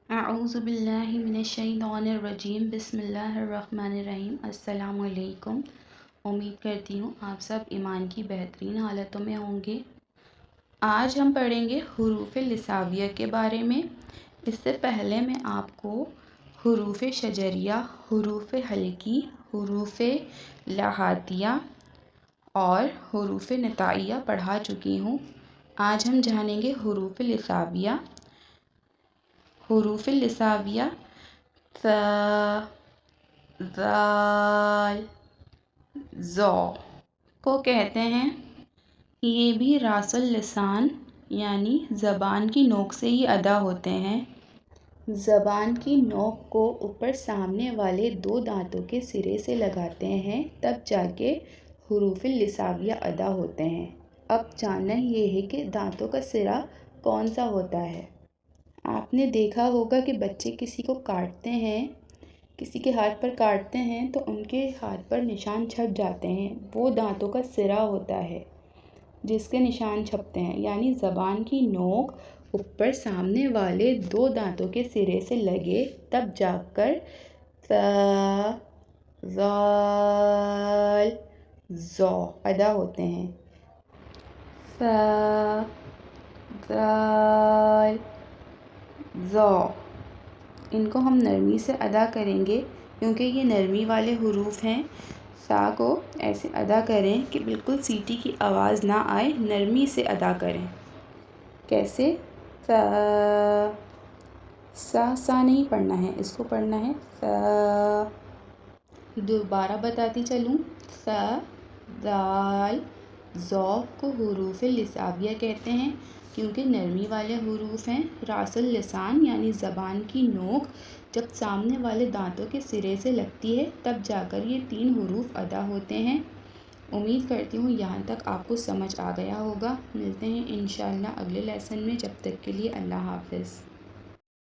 اعوذ باللہ من الشیطان الرجیم بسم اللہ الرحمن الرحیم۔ السلام علیکم۔ امید کرتی ہوں آپ سب ایمان کی بہترین حالتوں میں ہوں گے۔ آج ہم پڑھیں گے حروف لسانیہ کے بارے میں۔ اس سے پہلے میں آپ کو حروف شجریہ، حروف حلقی، حروف لہاتیہ اور حروف نطائیہ پڑھا چکی ہوں۔ آج ہم جانیں گے حروف لسانیہ۔ حروف لسانیہ ث، ذال، ذو کو کہتے ہیں۔ یہ بھی راس اللسان یعنی زبان کی نوک سے ہی ادا ہوتے ہیں۔ زبان کی نوک کو اوپر سامنے والے دو دانتوں کے سرے سے لگاتے ہیں، تب جا کے حروف لسانیہ ادا ہوتے ہیں۔ اب جاننا یہ ہے کہ دانتوں کا سرا کون سا ہوتا ہے۔ آپ نے دیکھا ہوگا کہ بچے کسی کو کاٹتے ہیں، کسی کے ہاتھ پر کاٹتے ہیں تو ان کے ہاتھ پر نشان چھپ جاتے ہیں، وہ دانتوں کا سرا ہوتا ہے جس کے نشان چھپتے ہیں۔ یعنی زبان کی نوک اوپر سامنے والے دو دانتوں کے سرے سے لگے تب جا کر ث، ذال، ذو ادا ہوتے ہیں۔ ث، ذال، ذو ان کو ہم نرمی سے ادا کریں گے کیونکہ یہ نرمی والے حروف ہیں۔ سا کو ایسے ادا کریں کہ بالکل سیٹی کی آواز نہ آئے، نرمی سے ادا کریں۔ کیسے؟ سا، سا نہیں پڑھنا ہے، اس کو پڑھنا ہے سا۔ دوبارہ بتاتی چلوں، سا، ذال، ذو کو حروف لسانیہ کہتے ہیں کیونکہ نرمی والے حروف ہیں۔ راس اللسان یعنی زبان کی نوک جب سامنے والے دانتوں کے سرے سے لگتی ہے تب جا کر یہ 3 حروف ادا ہوتے ہیں۔ امید کرتی ہوں یہاں تک آپ کو سمجھ آ گیا ہوگا۔ ملتے ہیں انشاءاللہ اگلے لیسن میں، جب تک کے لیے اللہ حافظ۔